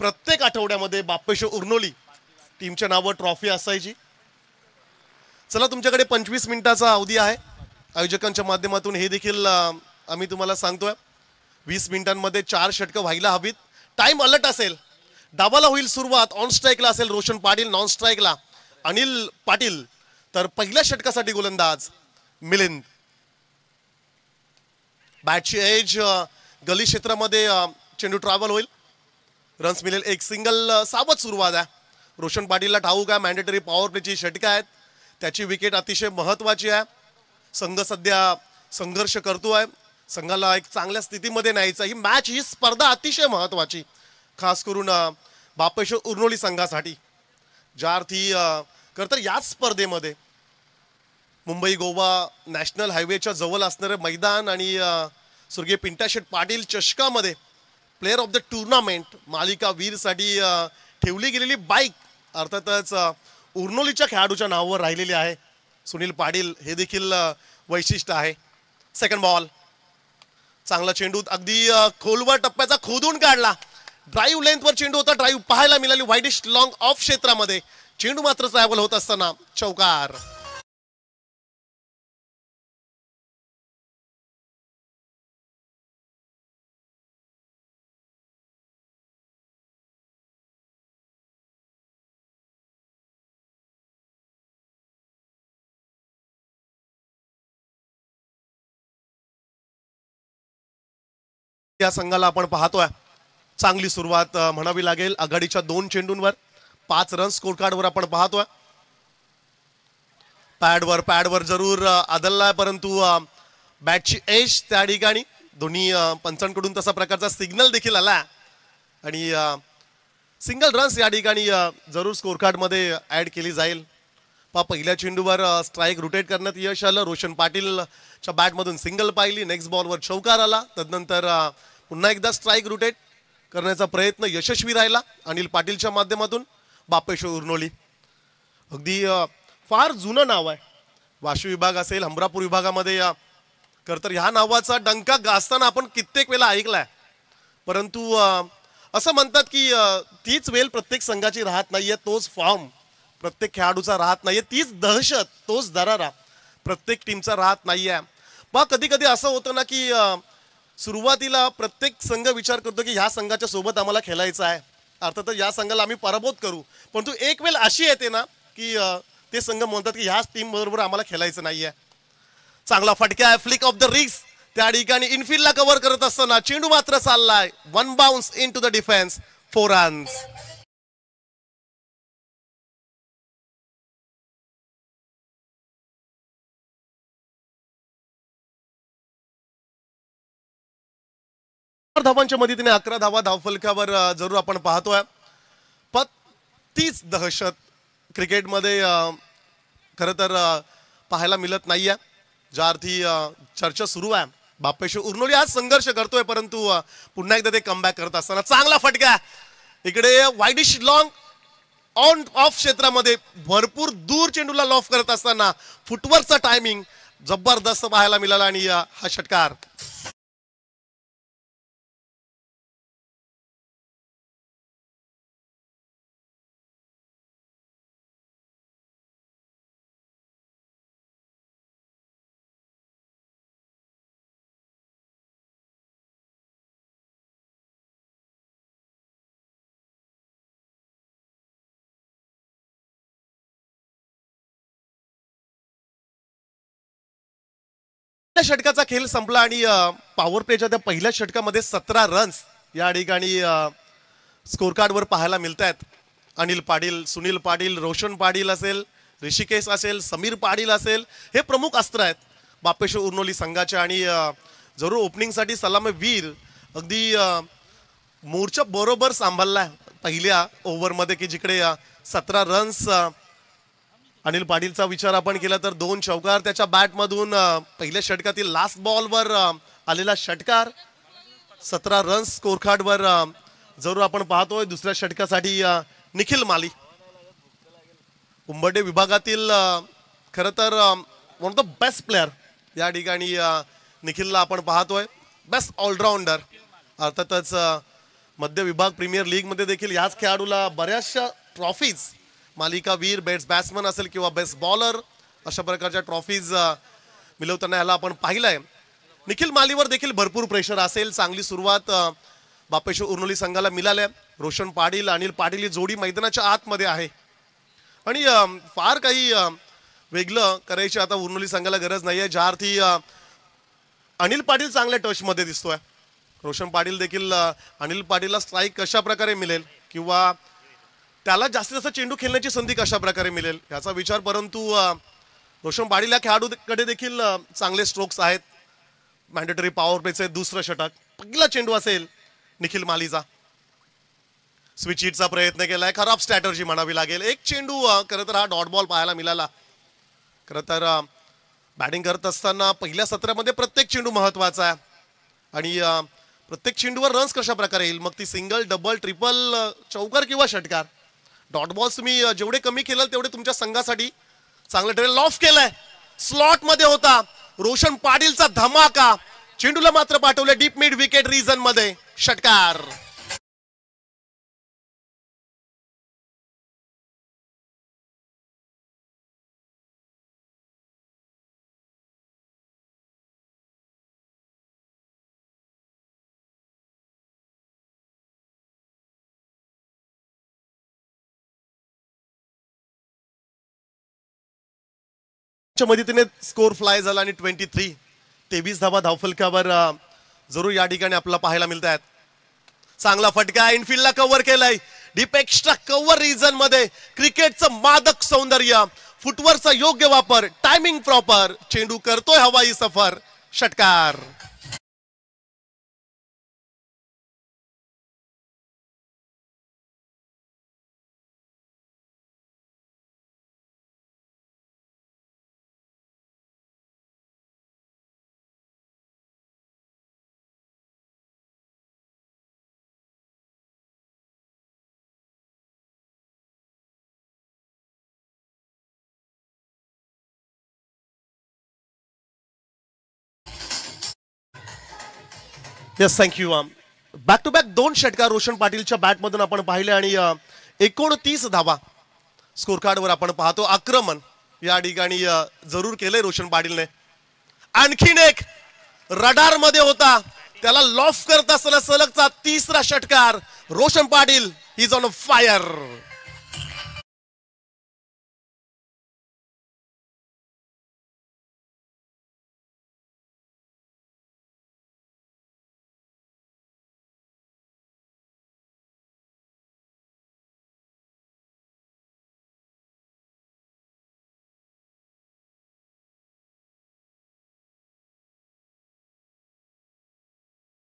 प्रत्येक आठवड्यामध्ये बापेश्वर उर्नोली टीमच्या नावावर ट्रॉफी असायची. चला तुमच्याकडे 25 मिनिटाचा अवधी आहे. आयोजकांच्या माध्यमातून हे देखील आम्ही तुम्हाला सांगतोय 20 मिनिटांमध्ये 4 षटकं व्हायला हवीत. टाइम अलर्ट असेल. डावाला होईल सुरुवात. ऑन स्ट्राईकला असेल रोशन पाटील, नॉन स्ट्राईकला अनिल पाटील, तर पहिल्या षटकासाठी गोलंदाज मिलिंद. बॅटची एज गली क्षेत्रामध्ये चेंडू ट्रॅव्हल होईल. रन्स मिळेल. एक सिंगल. सावध सुरुवात आहे. रोशन पाटीलला ठाऊक आहे मॅन्डेटरी पॉवर प्लेची षटकं आहेत. त्याची विकेट अतिशय महत्त्वाची आहे. संघ सध्या संघर्ष करतोय. संघाला एक चांगल्या स्थितीमध्ये न्यायचं. ही मॅच, ही स्पर्धा अतिशय महत्त्वाची, खास करून बापेश्वर उर्नोली संघासाठी. ज्या अर्थी खरं तर याच स्पर्धेमध्ये मुंबई गोवा नॅशनल हायवेच्या जवळ असणारे मैदान आणि स्वर्गीय पिंटाशेठ पाटील चषकामध्ये प्लेअर ऑफ द टुर्नामेंट मालिका वीरसाठी ठेवली गेलेली बाईक अर्थातच उर्नोलीच्या खेळाडूच्या नावावर राहिलेली आहे. सुनील पाटील हे देखील वैशिष्ट्य आहे. Second ball. चांगला चेंडू अगदी खोलवर टप्प्याचा खोदून काढला. ड्राईव्ह लेंथवर चेंडू होता. ड्राईव्ह पाहायला मिळाली वाईडिश लॉंग ऑफ क्षेत्रामध्ये. चेंडू मात्र ट्रॅव्हल होत असताना चौकार. या संघाला आपण पाहतोय चांगली सुरुवात म्हणावी लागेल. आघाडीच्या 2 चेंडूंवर 5 रन स्कोर कार्डवर आपण पाहतोय. पॅडवर जरूर आदललाय, परंतु बॅटची एज त्या ठिकाणी दोन्ही पंचांकडून तसा प्रकारचा सिग्नल देखील आला आणि सिंगल रन्स या ठिकाणी जरूर स्कोर कार्डमध्ये ऍड केली जाईल. पहिल्या चेंडूवर स्ट्राईक रोटेट करण्यात यश आलं. रोशन पाटीलच्या बॅटमधून सिंगल पाहिली. नेक्स्ट बॉलवर चौकार आला. तदनंतर पुन्हा एकदा स्ट्राईक रोटेट करण्याचा प्रयत्न यशस्वी राहिला अनिल पाटीलच्या माध्यमातून. बापेश्वर उर्नोली अगदी फार जुनं नाव आहे. वाशी विभाग असेल, हमरापूर विभागामध्ये खरं तर ह्या नावाचा डंका गाजताना आपण कित्येक वेळा ऐकलाय. परंतु असं म्हणतात की तीच वेळ प्रत्येक संघाची राहत नाहीये, तोच फॉर्म प्रत्येक खेळाडूचा राहत नाहीये, तीच दहशत, तोच दरारा प्रत्येक टीमचा राहत नाहीये. पण कधी कधी असं होतं ना की सुरुवातीला प्रत्येक संघ विचार करतो की ह्या संघाच्या सोबत आम्हाला खेळायचं आहे, अर्थातच या संघाला आम्ही पराभूत करू. परंतु एक वेळ अशी येते ना की ते संघ म्हणतात की ह्याच टीम बरोबर आम्हाला खेळायचं नाहीये. चांगला फटका आहे. फ्लिक ऑफ द रिग्स त्या ठिकाणी इनफिल्डला कव्हर करत असताना चेंडू मात्र चाललाय. 1 bounce into the defence. 4 runs. धावांच्या मदतीने 11 धावा धावफलकावर जरूर आपण पाहतोय. पण तीच दहशत क्रिकेटमध्ये खरं तर पाहायला मिळत नाहीये. ज्या अर्थी चर्चा सुरू आहे. बापेश्वर उर्नोली आज संघर्ष करतोय, परंतु पुन्हा एकदा ते कमबॅक करत असताना चांगला फटका. इकडे वाईडिश लॉंग ऑन ऑफ क्षेत्रामध्ये भरपूर दूर चेंडूला लॉफ करत असताना फुटवर्कचा टायमिंग जबरदस्त पाहायला मिळाला आणि हा षटकार. षटकाचा खेळ संपला आणि पॉवर प्लेच्या त्या पहिल्या षटकामध्ये 17 रन्स या ठिकाणी स्कोर कार्डवर पाहायला मिळत आहेत. अनिल पाटील, सुनील पाटील, रोशन पाटील असेल, ऋषिकेश असेल, समीर पाटील असेल, हे प्रमुख अस्त्र आहेत बापेश्वर उर्नोली संघाचे. आणि जरूर ओपनिंगसाठी सलामी वीर अगदी मोर्चा बरोबर सांभाळला पहिल्या ओव्हरमध्ये की जिकडे 17 रन्स. अनिल पाटीलचा विचार आपण केला तर 2 चौकार त्याच्या बॅटमधून. पहिल्या षटकातील लास्ट बॉलवर आलेला षटकार. 17 रन्स स्कोर कार्डवर जरूर आपण पाहतोय. दुसऱ्या षटकासाठी निखिल माली उंबरठे विभागातील खरं तर one of the best player या ठिकाणी निखिलला आपण पाहतोय. Best all rounder. अर्थातच मध्य विभाग प्रीमियर लीग मध्ये देखील याच खेळाडूला बऱ्याचशा ट्रॉफीज, मालिका वीर, बेस्ट बॅट्समन असेल किंवा बेस्ट बॉलर, अशा प्रकारच्या ट्रॉफीज मिळवताना याला आपण पाहिलंय. निखिल मालीवर देखील भरपूर प्रेशर असेल. चांगली सुरुवात बापेश्वर उर्नोली संघाला मिळाल्या. रोशन पाटील, अनिल पाटील ही जोडी मैदानाच्या आतमध्ये आहे आणि फार काही वेगळं करायची आता उर्नोली संघाला गरज नाहीये. ज्या अर्थी अनिल पाटील चांगल्या टचमध्ये दिसतोय. रोशन पाटील देखील अनिल पाटीलला स्ट्राईक कशा प्रकारे मिळेल किंवा त्याला जास्तीत जास्त चेंडू खेळण्याची संधी कशा प्रकारे मिळेल याचा विचार, परंतु रोशन पाटील या खेळाडूकडे देखील चांगले स्ट्रोक्स आहेत. मॅन्डेटरी पॉवर प्लेचे दुसरं षटक, पहिला चेंडू असेल निखिल मालीचा. स्विच हिटचा प्रयत्न केलाय, खराब स्ट्रॅटर्जी म्हणावी लागेल. एक चेंडू खरं तर हा डॉट बॉल पाहायला मिळाला. खरं तर बॅटिंग करत असताना पहिल्या सत्रामध्ये प्रत्येक चेंडू महत्वाचा आहे आणि प्रत्येक चेंडूवर रन्स कशा प्रकारे येईल, मग ती सिंगल, डबल, ट्रिपल, चौकार किंवा षटकार. डॉट बॉल्स तुम्ही जेवढे कमी केलं तेवढे तुमच्या संघासाठी चांगलं ठरेल. लॉफ केलाय, स्लॉट मध्ये होता रोशन पाटीलचा धमाका. चेंडूला मात्र पाठवले डीप मिड विकेट रिजन मध्ये, षटकार. मदतीने स्कोर फ्लाय झाला आणि 23 धावा धावफलकावर जरूर या ठिकाणी आपल्याला पाहायला मिळत आहेत. चांगला फटका इनफिल्डला कव्हर केलाय. डीप एक्स्ट्रा कव्हर रिजन मध्ये क्रिकेटचं मादक सौंदर्य, फुटवर्कचा योग्य वापर, टायमिंग प्रॉपर. चेंडू करतोय हवाई सफर, षटकार. Yes, thank you. Back to back 2 षटकार रोशन पाटीलच्या बॅटमधून आपण पाहिले आणि 29 धावा स्कोर कार्डवर आपण पाहतो. आक्रमण या ठिकाणी जरूर केलंय रोशन पाटीलने. आणखीन एक रडार मध्ये होता, त्याला लॉफ करत असताना सलगचा तिसरा षटकार. Roshan Patil is on fire.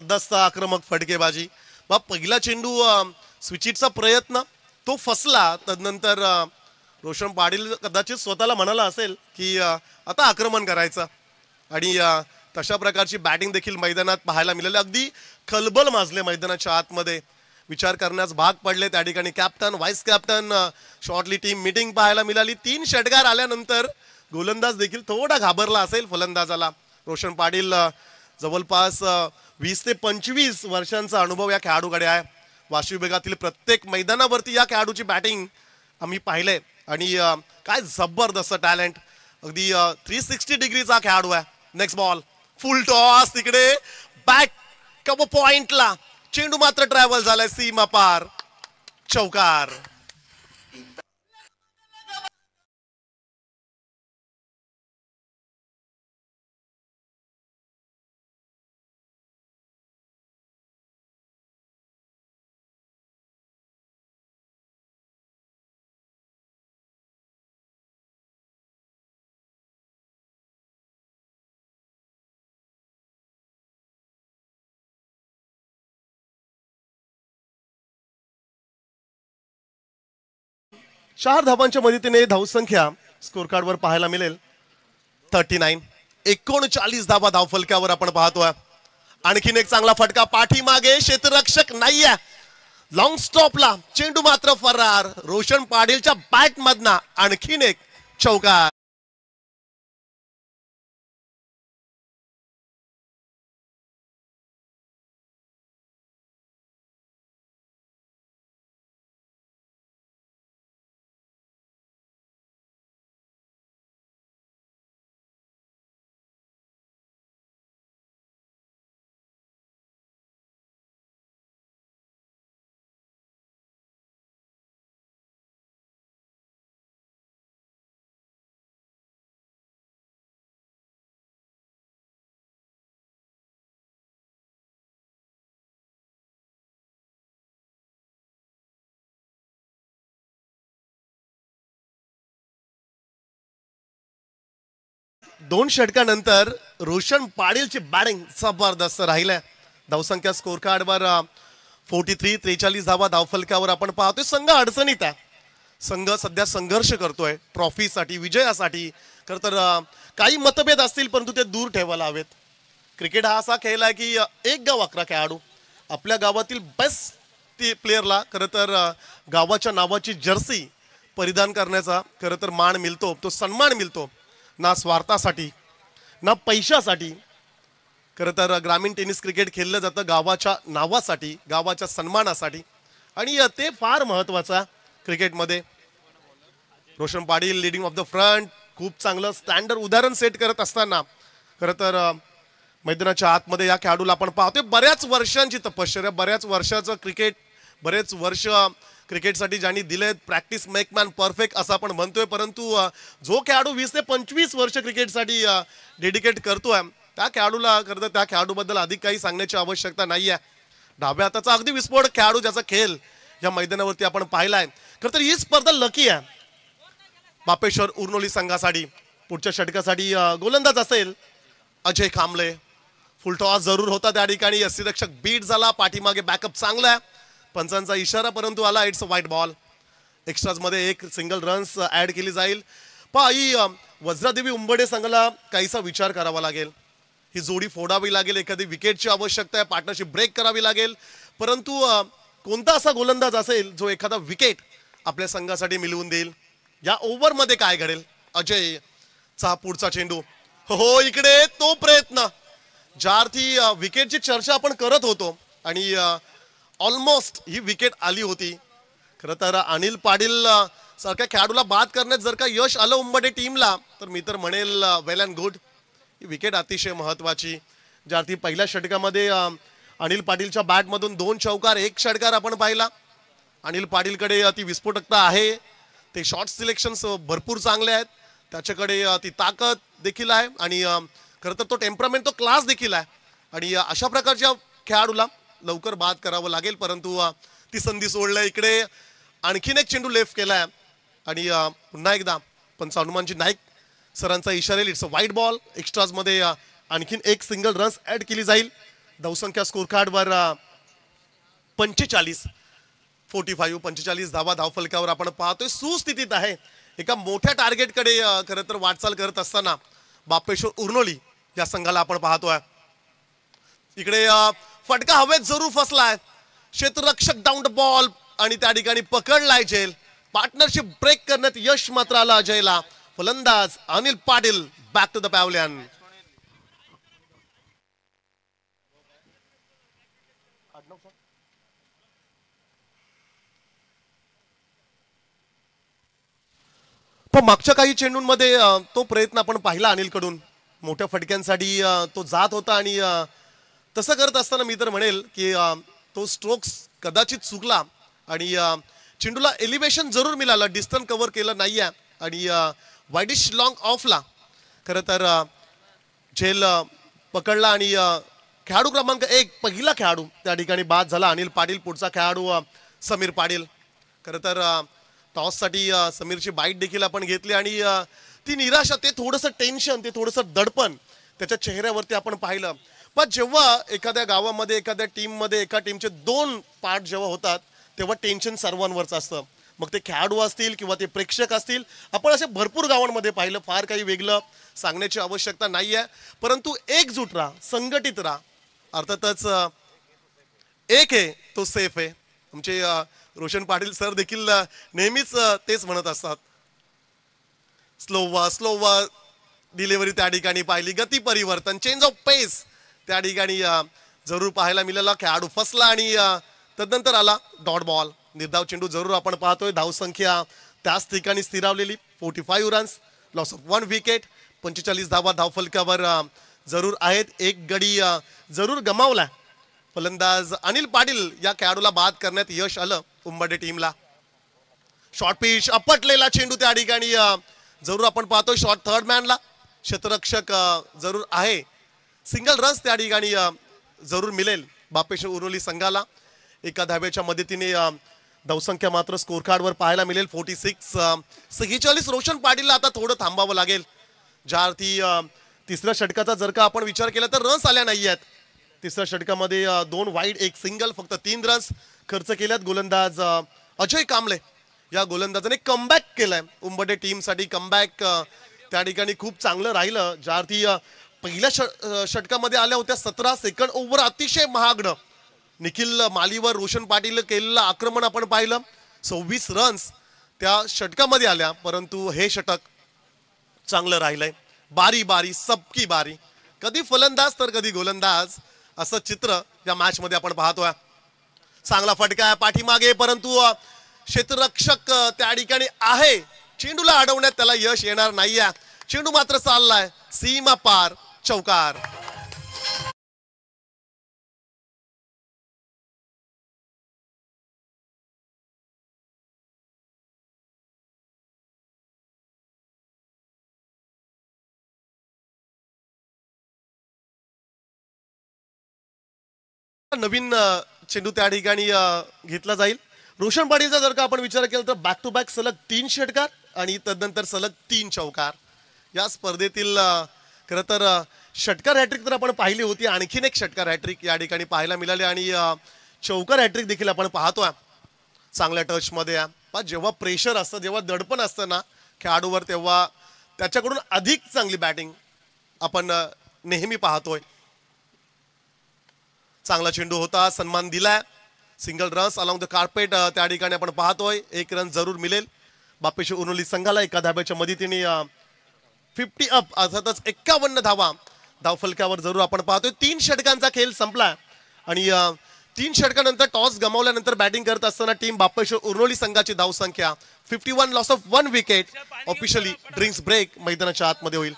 दस्त आक्रमक फटकेबाजी. मग पहिला चेंडू स्विचिटचा प्रयत्न तो फसला. तदनंतर रोशन पाटील कदाचित स्वतःला म्हणाला असेल की आता आक्रमण करायचं आणि तशा प्रकारची बॅटिंग देखील मैदानात पाहायला मिळाली. अगदी खलबल माजले मैदानाच्या आतमध्ये, विचार करण्यास भाग पडले. त्या ठिकाणी captain, vice captain, shortly team meeting पाहायला मिळाली. 3 षटकार आल्यानंतर गोलंदाज देखील थोडा घाबरला असेल फलंदाजाला. रोशन पाटील जवळपास 20 ते 25 वर्षांचा अनुभव या खेळाडूकडे आहे. वाशी विभागातील प्रत्येक मैदानावरती या खेळाडूची बॅटिंग आम्ही पाहिलंय आणि काय जबरदस्त टॅलेंट. अगदी 360 डिग्रीचा खेळाडू आहे. नेक्स्ट बॉल, फुल टॉस, तिकडे बॅक कव्हर पॉइंटला चेंडू मात्र ट्रॅव्हल झालाय सीमा पार, चौकार. चार धावांच्या मदतीने धावसंख्या स्कोर कार्डवर पाहायला मिळेल 39. 39 धावा धावफलकावर आपण पाहतोय. आणखीन एक चांगला फटका पाठीमागे, क्षेत्ररक्षक नाहीये. लॉंग स्टॉपला चेंडू मात्र फरार. रोशन पाटीलच्या बॅट मधना आणखीन एक चौकार. 2 षटकानंतर रोशन पाटीलची बॅटिंग जबरदस्त राहिल्या. धावसंख्या स्कोर कार्डवर 43 धावा धावफलकावर आपण पाहतोय. संघ अडचणीत आहे. संघ सध्या संघर्ष करतोय ट्रॉफीसाठी, विजयासाठी. खरं तर काही मतभेद असतील परंतु ते दूर ठेवायला हवेत. क्रिकेट हा असा खेळ आहे की एक गाव 11 खेळाडू. आपल्या गावातील बेस्ट प्लेयरला खरं तर गावाच्या नावाची जर्सी परिधान करण्याचा खरं तर मान मिळतो, तो सन्मान मिळतो. ना स्वार्थासाठी ना पैशासाठी. खरं तर ग्रामीण टेनिस क्रिकेट खेळलं जातं गावाच्या नावासाठी, गावाच्या सन्मानासाठी, आणि ते फार महत्त्वाचं क्रिकेटमध्ये. Roshan Patil leading of the front, खूप चांगलं स्टँडर्ड उदाहरण सेट करत असताना खरं तर मैदानाच्या आतमध्ये या खेळाडूला आपण पाहतोय. बऱ्याच वर्षांची तपश्चर्या, बऱ्याच वर्षाचं क्रिकेट, बरेच वर्ष क्रिकेटसाठी ज्यांनी दिलेत. प्रॅक्टिस मेक मॅन परफेक्ट असं आपण म्हणतोय, परंतु जो खेळाडू 20 ते 25 वर्ष क्रिकेटसाठी डेडिकेट करतोय त्या खेळाडूला खरं तर त्या खेळाडूबद्दल अधिक काही सांगण्याची आवश्यकता नाही आहे. डाव्या हाताचा अगदी विस्फोटक खेळाडू ज्याचा खेळ या मैदानावरती आपण पाहिलाय. खरं तर ही स्पर्धा लकी आहे बापेश्वर उर्नोली संघासाठी. पुढच्या षटकासाठी गोलंदाज असेल अजय कांबळे. फुलटॉस जरूर होता त्या ठिकाणी. यष्टीरक्षक बीट झाला, पाठीमागे बॅकअप चांगला आहे. पंचांचा इशारा परंतु आला. It's a white ball. Extras मध्ये एक सिंगल रन्स ऍड केली जाईल. ही वज्रादेवी उंबडे संघाला काहीसा विचार करावा लागेल. ही जोडी फोडावी लागेल. एखादी विकेटची आवश्यकता आहे, पार्टनरशिप ब्रेक करावी लागेल. परंतु कोणता असा गोलंदाज असेल जो एखादा विकेट आपल्या संघासाठी मिळवून देईल. या ओव्हरमध्ये काय घडेल. अजयचा पुढचा चेंडू. हो, इकडे तो प्रयत्न ज्यार्थी विकेटची चर्चा आपण करत होतो आणि ऑलमोस्ट ही विकेट आली होती. खरं तर अनिल पाटील सारख्या खेळाडूला बाद करण्यात जर का यश आलं उंबडे टीमला तर मी तर म्हणेल वेल अँड गुड. ही विकेट अतिशय महत्वाची. ज्यार्थी पहिल्या षटकामध्ये अनिल पाटीलच्या बॅटमधून 2 चौकार 1 षटकार आपण पाहिला. अनिल पाटीलकडे ती विस्फोटकता आहे, ते शॉट सिलेक्शन्स भरपूर चांगले आहेत, त्याच्याकडे ती ताकद देखील आहे आणि खरं तर तो टेम्परामेंट, तो क्लास देखील आहे. आणि अशा प्रकारच्या खेळाडूला लवकर बाद करावं लागेल. परंतु ती संधी सोडल्या. इकडे आणखीन एक चेंडू लेफ्ट केलाय आणि पुन्हा एकदा पंच हनुमानजी नाईक सरांचा इशारा. It's a white ball. Extras मध्ये आणखीन एक सिंगल रन्स ऍड केली जाईल. धावसंख्या स्कोर कार्डवर 45 धावा धावफलकावर आपण पाहतोय. सुस्थितीत आहे. एका मोठ्या टार्गेटकडे खरं तर वाटचाल करत असताना बापेश्वर उर्नोली या संघाला आपण पाहतोय. इकडे फटका हवेत जरूर फसलाय. क्षेत्ररक्षक डाऊन द बॉल आणि त्या ठिकाणी पकडलाय झेल. पार्टनरशिप ब्रेक करण्यात यश मात्र आलं अजयला. फलंदाज Anil Patil back to the pavilion. पण मागच्या काही चेंडूंमध्ये तो प्रयत्न आपण पाहिला अनिलकडून. मोठ्या फटक्यांसाठी तो जात होता आणि तसं करत असताना मी तर म्हणेल की तो स्ट्रोक्स कदाचित चुकला आणि चेंडूला एलिव्हेशन जरूर मिळालं, डिस्टन्स कव्हर केलं नाही आहे आणि वाईडिश लॉंग ऑफला खरं तर झेल पकडला आणि खेळाडू क्रमांक 1 पहिला खेळाडू त्या ठिकाणी बाद झाला अनिल पाटील. पुढचा खेळाडू समीर पाटील. खरं तर टॉससाठी समीरची बाईट देखील आपण घेतली आणि ती निराशा, ते थोडंसं टेन्शन, ते थोडंसं दडपण त्याच्या चेहऱ्यावरती आपण पाहिलं. पण जेव्हा एखाद्या गावामध्ये, एखाद्या टीममध्ये, एका टीमचे 2 पार्ट जेव्हा होतात तेव्हा टेन्शन सर्वांवरच असतं. मग ते खेळाडू असतील किंवा ते प्रेक्षक असतील. आपण असे भरपूर गावांमध्ये पाहिलं. फार काही वेगळं सांगण्याची आवश्यकता नाही आहे, परंतु एकजूट राहा, संघटित राहा. अर्थातच एक आहे तो सेफ आहे. आमचे रोशन पाटील सर देखील नेहमीच तेच म्हणत असतात. स्लो डिलिव्हरी त्या ठिकाणी पाहिली, गती परिवर्तन, चेंज ऑफ पेस त्या ठिकाणी जरूर पाहायला मिळाला. खेळाडू फसला आणि तदनंतर आला डॉट बॉल. निर्धाव चेंडू जरूर आपण पाहतोय. धावसंख्या त्याच ठिकाणी स्थिरावलेली 45 रन्स, लॉस ऑफ 1 विकेट. 45 धावा धावफलकावर जरूर आहेत. एक गडी जरूर गमावला. फलंदाज अनिल पाटील या खेळाडूला बाद करण्यात यश आलं उंबडे टीमला. शॉर्ट पिच, अपटलेला चेंडू त्या ठिकाणी जरूर आपण पाहतोय. शॉर्ट थर्ड मॅनला क्षेत्ररक्षक जरूर आहे. सिंगल रन्स त्या ठिकाणी जरूर मिळेल बापेश्वर उर्नोली संघाला. एका धाब्याच्या मदतीने धावसंख्या मात्र स्कोर कार्डवर पाहायला मिळेल 46. रोशन पाटीलला आता थोडं थांबावं लागेल. ज्या अर्थी तिसऱ्या षटकाचा जर का आपण विचार केला तर रन्स आल्या नाही आहेत. तिसऱ्या षटकामध्ये 2 वाईड 1 सिंगल फक्त 3 रन्स खर्च केल्यात. गोलंदाज अजय कांबळे या गोलंदाजाने कमबॅक केलाय. उंबरठे टीमसाठी कमबॅक त्या ठिकाणी खूप चांगलं राहिलं. ज्या अर्थी पहिल्या षटकामध्ये आल्या होत्या 17 सेकंड ओव्हर अतिशय महागडं निखिल मालीवर रोशन पाटील केलेलं आक्रमण आपण पाहिलं. 26 रन्स त्या षटकामध्ये आल्या, परंतु हे षटक चांगलं राहिलंय. बारी बारी सबकी बारी, कधी फलंदाज तर कधी गोलंदाज असं चित्र या मॅच मध्ये आपण पाहतोय. चांगला फटका आहे पाठीमागे, परंतु क्षेत्ररक्षक त्या ठिकाणी आहे. चेंडूला अडवण्यात त्याला यश येणार नाहीये. चेंडू मात्र चाललाय सीमा पार, चौकार. नवीन चेंडू त्या ठिकाणी घेतला जाईल. रोशन पाटीलचा जर का आपण विचार केला तर बॅक टू बॅक सलग 3 षटकार आणि तदनंतर सलग 3 चौकार. या स्पर्धेतील खरं तर षटकार हॅट्रिक तर आपण पाहिली होती, आणखीन एक षटकार हॅट्रिक या ठिकाणी पाहायला मिळाले आणि चौकार हॅट्रिक देखील आपण पाहतोय. चांगल्या टचमध्ये जेव्हा प्रेशर असतं, जेव्हा दडपण असतं ना खेळाडूवर, तेव्हा त्याच्याकडून अधिक चांगली बॅटिंग आपण नेहमी पाहतोय. चांगला चेंडू होता, सन्मान दिलाय. Single runs along the carpet त्या ठिकाणी आपण पाहतोय. 1 रन जरूर मिळेल बापेश्वर उनोली संघाला. एका धाब्याच्या मदतीने 50 अप अर्थातच 51 धावा धावफलकावर जरूर आपण पाहतोय. 3 षटकांचा खेळ संपला आणि 3 षटकानंतर टॉस गमावल्यानंतर बॅटिंग करत असताना टीम बापेश्वर उर्नोली संघाची धावसंख्या 51, loss of 1 wicket. Officially drinks break मैदानाच्या आतमध्ये होईल.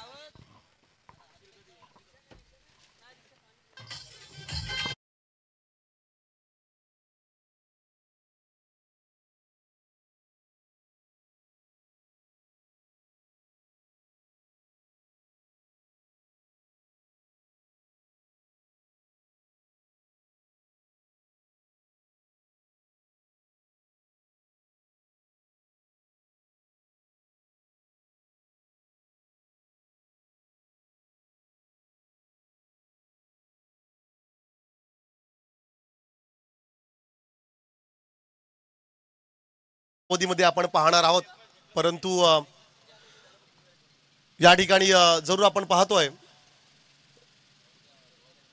मध्ये आपण पाहणार आहोत, परंतु या ठिकाणी जरूर आपण पाहतोय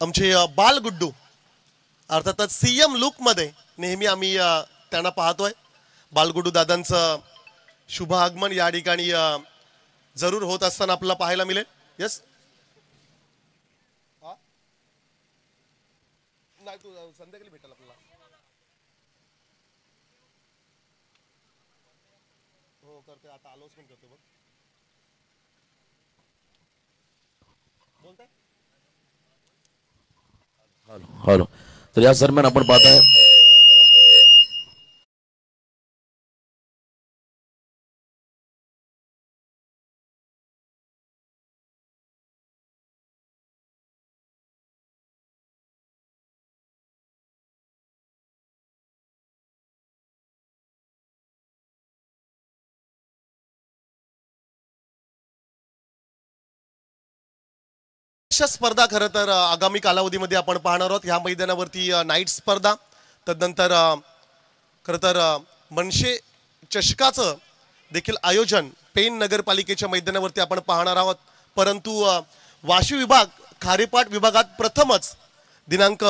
आमचे बालगुड्डू अर्थातच सीएम लुक मध्ये नेहमी आम्ही त्यांना पाहतोय. बालगुड्डू दादांचं शुभ आगमन या ठिकाणी जरूर होत असताना आपल्याला पाहायला मिळेल. यस नाही, तू संध्याकाळी भेटेल आपल्याला. हो करते, आता आलोच पण करते बघ. बोलताय हॅलो. तर या दरम्यान आपण पाहताय स्पर्धा खरं तर आगामी कालावधीमध्ये आपण पाहणार आहोत. ह्या मैदानावरती नाईट स्पर्धा, तदनंतर खरं तर मनशे चषकाचं देखील आयोजन पेन नगरपालिकेच्या मैदानावरती आपण पाहणार आहोत. परंतु वाशी विभाग खारेपाट विभागात प्रथमच दिनांक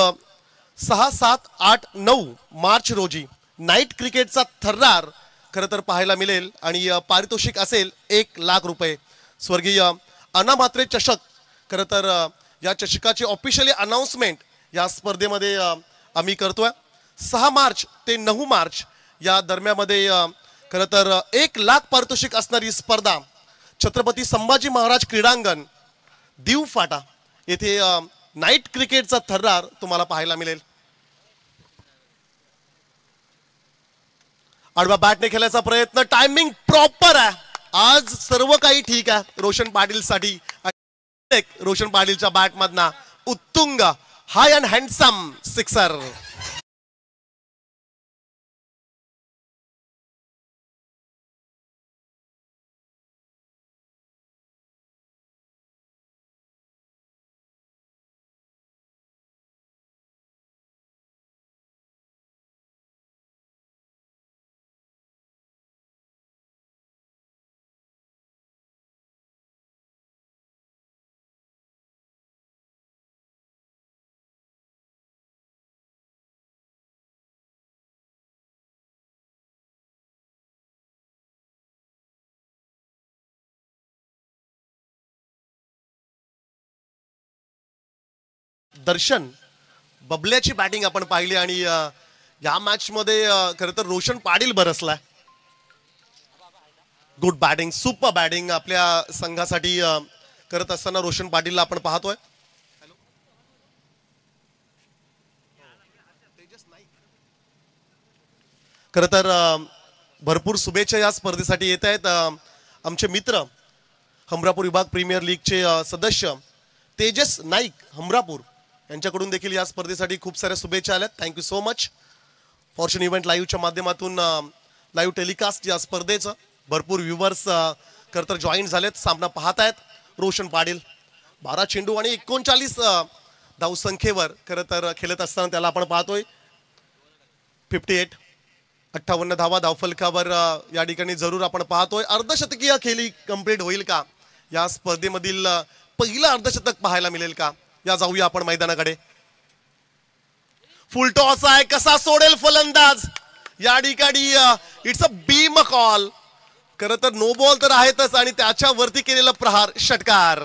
6, 7, 8, 9 मार्च रोजी नाईट क्रिकेटचा थर्रार खरं तर पाहायला मिळेल आणि पारितोषिक असेल 1 लाख रुपये. स्वर्गीय अण्णा म्हात्रे चषक खरं तर या चषकाची ऑफिशियली अनाउन्समेंट या स्पर्धेमध्ये आम्ही करतोय. 6 मार्च ते 9 मार्च या दरम्यामध्ये खरं तर 1 लाख पारितोषिक असणारी स्पर्धा छत्रपती संभाजी महाराज क्रीडांगण दीव फाटा येथे नाईट क्रिकेटचा थर्रार तुम्हाला पाहायला मिळेल. आडवा बॅटने खेळायचा प्रयत्न, टायमिंग प्रॉपर आहे. आज सर्व काही ठीक आहे रोशन पाटील साठी. रोशन पाटीलच्या बॅट मधना उत्तुंग high and handsome sixer. Darshan बबल्याची बॅटिंग आपण पाहिली आणि या मॅच मध्ये खरं तर रोशन पाटील बरसलाय. गुड बॅटिंग, सुपर बॅटिंग आपल्या संघासाठी करत असताना रोशन पाटीलला आपण पाहतोय. खरं तर भरपूर शुभेच्छा या स्पर्धेसाठी येत आहेत. आमचे मित्र हमरापूर विभाग प्रीमियर लीगचे सदस्य तेजस नाईक हमरापूर यांच्याकडून देखील या स्पर्धेसाठी खूप साऱ्या शुभेच्छा आल्यात. Thank you so much. Fortune event लाईव्हच्या माध्यमातून लाईव्ह टेलिकास्ट या स्पर्धेचं भरपूर व्ह्युअर्स खरं तर जॉईन झालेत, सामना पाहत आहेत. रोशन पाटील 12 चेंडू आणि 39 धावसंख्येवर खरं तर खेळत असताना त्याला आपण पाहतोय. 58 58 धावा धावफलकावर या ठिकाणी जरूर आपण पाहतोय. अर्धशतकीय खेळी कंप्लीट होईल का? या स्पर्धेमधील पहिलं अर्धशतक पाहायला मिळेल का? या जाऊया आपण मैदानाकडे. फुल टॉस आहे, कसा सोडेल फलंदाज या ठिकाणी. It's a beam call. खरं तर नो बॉल तर आहेतच आणि त्याच्यावरती केलेला प्रहार षटकार.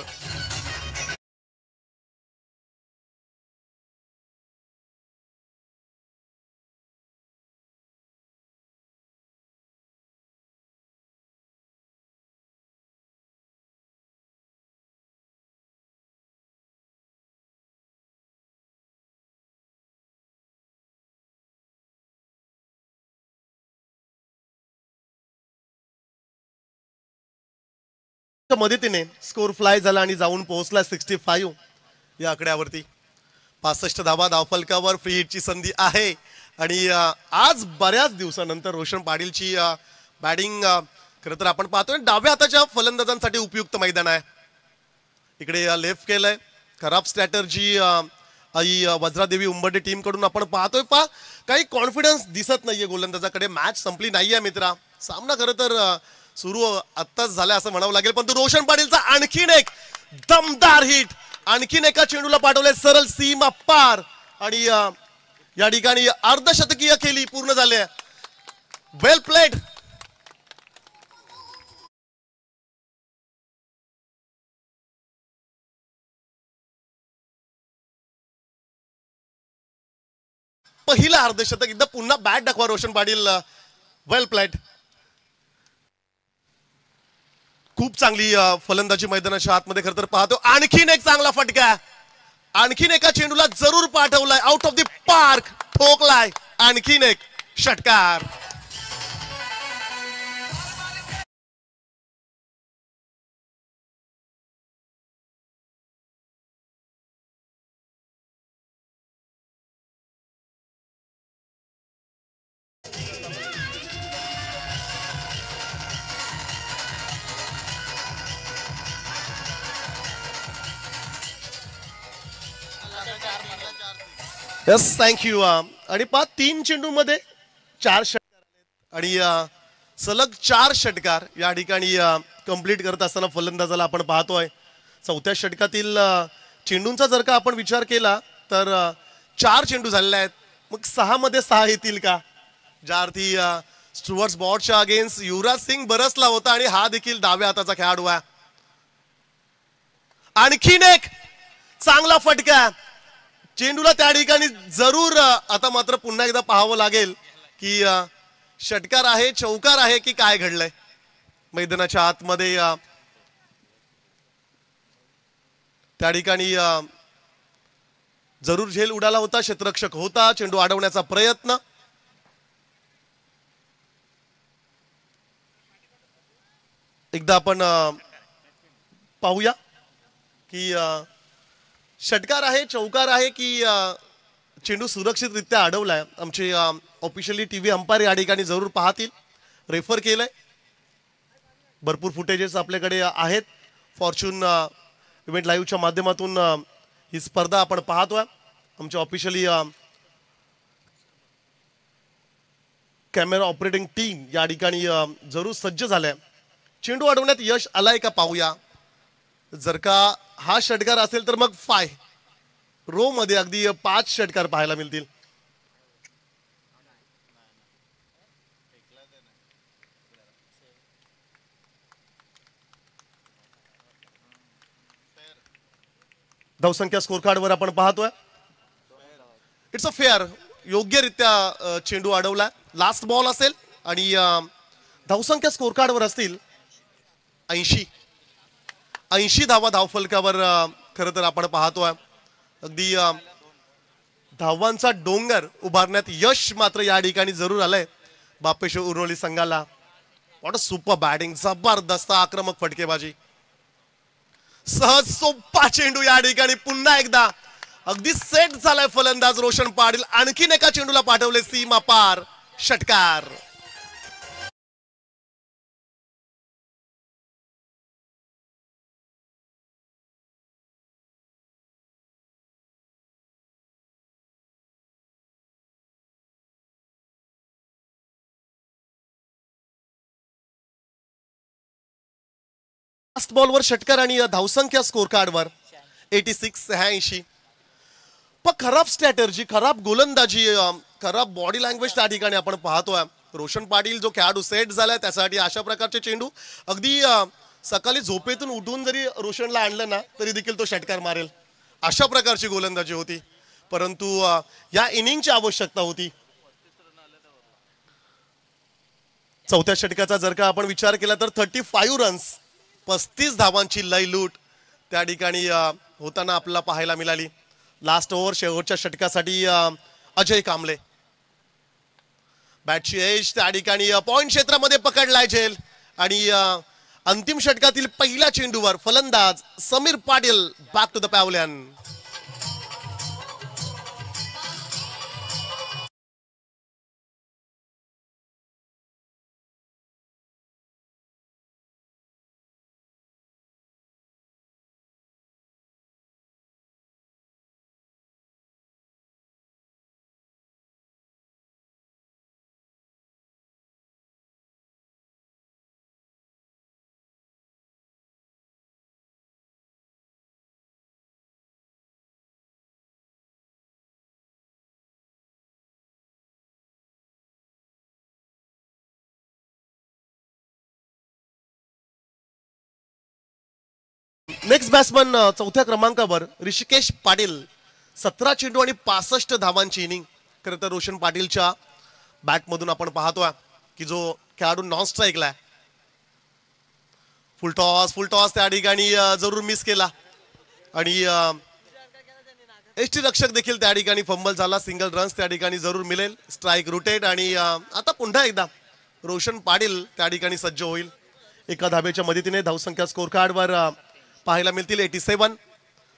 मदतीने स्कोर फ्लाय झाला आणि जाऊन पोहोचला 65 या आकड्यावरती. 65 धावा धावफलकावर फ्री हिटची संधी आहे आणि आज बऱ्याच दिवसानंतर रोशन पाटीलची बॅटिंग खरं तर आपण पाहतोय. डाव्या हाताच्या फलंदाजांसाठी उपयुक्त मैदान आहे. इकडे लेफ्ट केलंय, खराब स्ट्रॅटर्जी आई वज्रादेवी उंबर्डे टीम कडून आपण पाहतोय. काही कॉन्फिडन्स दिसत नाहीये गोलंदाजाकडे. मॅच संपली नाहीये मित्रा, सामना खरं तर सुरू आत्ताच झाला असं म्हणावं लागेल. पण रोशन पाटीलचा आणखीन एक दमदार हिट, आणखीन एका चेंडूला पाठवले सरळ सीमा पार आणि या ठिकाणी अर्धशतकीय खेळी पूर्ण झाले. वेल प्लेड. पहिला अर्धशतक. एकदा पुन्हा बॅट दाखवा रोशन पाटील. वेल प्लेड. खूप चांगली फलंदाजी मैदानाच्या आतमध्ये खरं तर पाहतो. आणखीन एक चांगला फटका, आणखीन एका चेंडूला जरूर पाठवलाय, आउट ऑफ द पार्क ठोकलाय. आणखीन एक षटकार. Yes, thank you. आणि 3 चेंडू मध्ये 4 षटकार आणि सलग 4 षटकार या ठिकाणी कंप्लीट करत असताना फलंदाजाला आपण पाहतोय. चौथ्या षटकातील चेंडूंचा जर का आपण विचार केला तर 4 चेंडू झालेले आहेत. मग 6 मध्ये 6 येतील का? ज्या अर्थी स्टुअर्ट्स बॉर्डच्या अगेन्स्ट युवराज सिंग बरसला होता आणि हा देखील डाव्या हाताचा खेळाडू आहे. आणखीन एक चांगला फटका. चेंडूला त्या ठिकाणी जरूर आता मात्र पुन्हा एकदा पाहावं लागेल की षटकार आहे, चौकार आहे की काय घडलंय मैदानाच्या आतमध्ये. त्या ठिकाणी जरूर झेल उडाला होता, क्षेत्ररक्षक होता, चेंडू अडवण्याचा प्रयत्न. एकदा आपण पाहूया की षटकार आहे, चौकार आहे की चेंडू सुरक्षितरित्या अडवलाय. आमचे ऑफिशियली टीव्ही अंपायर या ठिकाणी जरूर पाहतील. रेफर केलंय. भरपूर फुटेजेस आपल्याकडे आहेत. फॉर्च्यून इव्हेंट लाईव्हच्या माध्यमातून ही स्पर्धा आपण पाहतोय. आमच्या ऑफिशियली कॅमेरा ऑपरेटिंग टीम या ठिकाणी जरूर सज्ज झालाय. चेंडू अडवण्यात यश आलाय का पाहूया. जर का हा षटकार असेल तर मग 5 रो मध्ये अगदी 5 षटकार पाहायला मिळतील. धावसंख्या स्कोर कार्डवर आपण पाहतोय. इट्स अ फेअर, योग्यरित्या चेंडू अडवला. लास्ट बॉल असेल आणि धावसंख्या स्कोर कार्डवर असतील 80 धावा धावफलकावर. खरं तर आपण पाहतोय अगदी धावांचा डोंगर उभारण्यात यश मात्र या ठिकाणी जरूर आलंय बापेश्वर उर्नोली संघाला. व्हॉट अ सुपर बॅटिंग, जबरदस्त आक्रमक फटकेबाजी, सहज सोपा चेंडू या ठिकाणी. पुन्हा एकदा अगदी सेट झालाय फलंदाज रोशन पाटील. आणखीन एका चेंडूला पाठवले सीमा पार, षटकार. लास्ट बॉलवर षटकार आणि धावसंख्या स्कोर कार्डवर 86. पण खराब स्ट्रॅटर्जी, खराब गोलंदाजी, खराब बॉडी लँग्वेज त्या ठिकाणी आपण पाहतोय. रोशन पाटील जो खेळाडू सेट झालाय त्यासाठी अशा प्रकारचे चेंडू, अगदी सकाळी झोपेतून उठून जरी रोशनला आणलं ना तरी देखील तो षटकार मारेल, अशा प्रकारची गोलंदाजी होती. परंतु या इनिंगची आवश्यकता होती. चौथ्या षटकाचा जर का आपण विचार केला तर 35 रन्स, 35 धावांची लय लूट त्या ठिकाणी होताना आपल्याला पाहायला मिळाली. लास्ट ओव्हर शेवटच्या षटकासाठी अजय कांबळे. बॅटची एज त्या ठिकाणी पॉइंट क्षेत्रामध्ये पकडलाय झेल आणि अंतिम षटकातील पहिल्या चेंडूवर फलंदाज Sameer Patil back to the pavilion. Next batsman चौथ्या क्रमांकावर ऋषिकेश पाटील. 17 चेंडू आणि 65 धावांची इनिंग. खरं तर रोशन पाटीलच्या बॅटमधून आपण पाहतोय की जो खेळाडू नॉन स्ट्राईकला आहे. फुल टॉस त्या ठिकाणी जरूर मिस केला आणि एसटी रक्षक देखील त्या ठिकाणी फंबल झाला. सिंगल रन्स त्या ठिकाणी जरूर मिळेल. स्ट्राईक रुटेड आणि आता पुन्हा एकदा रोशन पाटील त्या ठिकाणी सज्ज होईल. एका धाब्याच्या मदतीने धावसंख्या स्कोर कार्डवर पाहायला मिळतील 87.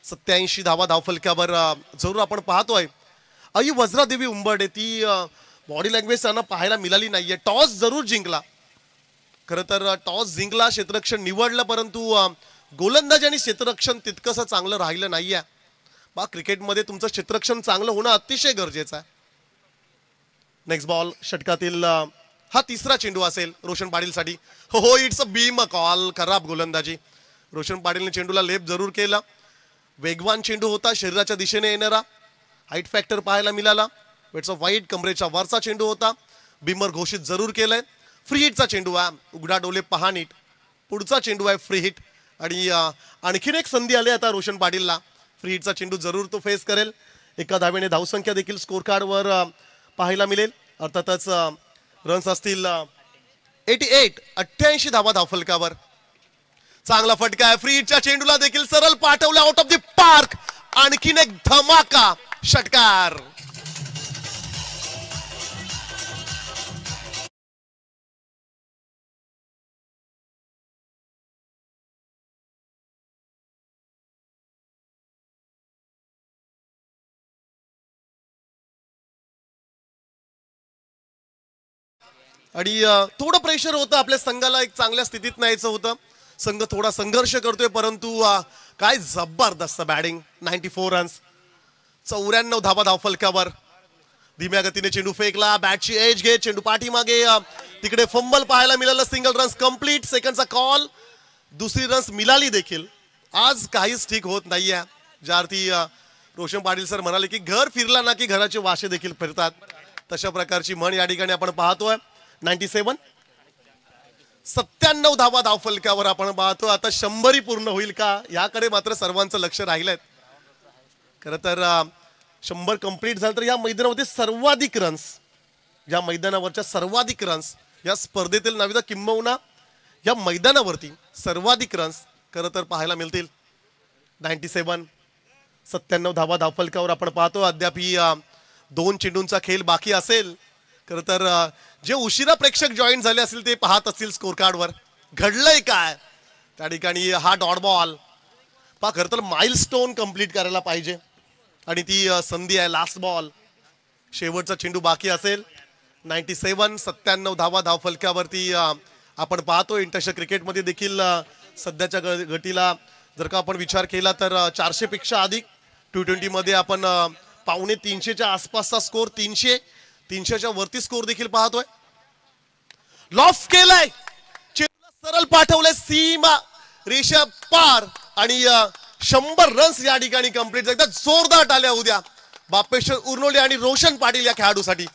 87 धावा धावफलकावर जरूर आपण पाहतोय. आई वज्रादेवी उंबरडे, ती बॉडी लँग्वेज त्यांना पाहायला मिळाली नाहीये. टॉस जरूर जिंकला, खरं तर टॉस जिंकला, क्षेत्ररक्षण निवडलं, परंतु गोलंदाजी आणि क्षेत्ररक्षण तितकंसं चांगलं राहिलं नाहीये. बा क्रिकेटमध्ये तुमचं क्षेत्ररक्षण चांगलं होणं अतिशय गरजेचं आहे. नेक्स्ट बॉल षटकातील हा तिसरा चेंडू असेल रोशन पाटीलसाठी. हो, इट्स अ बीम कॉल. खराब गोलंदाजी. रोशन पाटीलने चेंडूला लेप जरूर केला. वेगवान चेंडू होता, शरीराच्या दिशेने येणारा. हाईट फॅक्टर पाहायला मिळाला. इट्स अ वाईट, कमरेच्या वरचा चेंडू होता. बिमर घोषित जरूर केलंय. फ्री हिटचा चेंडू आहे. उघडा डोले पहा नीट. पुढचा चेंडू आहे फ्री हिट आणि आणखीन एक संधी आली आता रोशन पाटीलला. फ्री हिटचा चेंडू जरूर तो फेस करेल. एका धावेने धावसंख्या देखील स्कोर कार्डवर पाहायला मिळेल. अर्थातच रन्स असतील 88 धावा धावफलकावर. चांगला फटका आहे. फ्री हिटच्या चेंडूला देखील सरळ पाठवला आउट ऑफ द पार्क. आणखीन एक धमाका, षटकार. आणि थोडं प्रेशर होतं आपल्या संघाला, एक चांगल्या स्थितीत न्यायचं होतं. संघ थोडा संघर्ष करतोय, परंतु काय जबरदस्त बॅटिंग. 94 रन्स, 94 धावा धावफलकावर. धीम्या गतीने चेंडू फेकला. बॅटची एज घे, चेंडू पाठीमागे. तिकडे फंबल पाहायला मिळालं. Single runs complete. सेकंडचा कॉल. दुसरी रन्स मिळाली देखील. आज काहीच ठीक होत नाहीये. ज्या अर्थी रोशन पाटील सर म्हणाले की घर फिरला ना की घराचे वाशे देखील फिरतात, तशा प्रकारची म्हण या ठिकाणी आपण पाहतोय. 97 97 धावा धावफलकावर आपण पाहतो. आता 100 पूर्ण होईल का याकडे मात्र सर्वांचं लक्ष राहिलंय. खरं तर 100 कंप्लीट झालं तर या मैदानावरती सर्वाधिक रन्स, या मैदानावरच्या सर्वाधिक रन्स या स्पर्धेतील नाविदा किंबहुना या मैदानावरती सर्वाधिक रन्स खरं तर पाहायला मिळतील. 97 धावा धावफलकावर आपण पाहतो. अद्याप ही 2 चेंडूंचा खेळ बाकी असेल. खरं तर जे उशिरा प्रेक्षक जॉईन झाले असतील ते पाहत असतील स्कोर कार्डवर घडलंय काय त्या ठिकाणी. हा डॉट बॉल पहा, खरं तर माइलस्टोन कंप्लीट करायला पाहिजे आणि ती संधी आहे. लास्ट बॉल, शेवटचा चेंडू बाकी असेल. 97 धावा धावफलकावरती आपण पाहतो. इंटरनॅशनल क्रिकेटमध्ये देखील सध्याच्या गतीला जर का आपण विचार केला तर 400 पेक्षा अधिक. T20 मध्ये आपण 250 आसपासचा स्कोर, 300च्या वरती स्कोर देखील पाहतोय. लॉफ केलाय, चेंडूला सरळ पाठवलंय सीमा रेषा पार आणि 100 रन्स या ठिकाणी कंप्लीट. एकदा जोरदार टाळ्या उद्या बापेश्वर उर्नोले आणि रोशन पाटील या खेळाडूसाठी.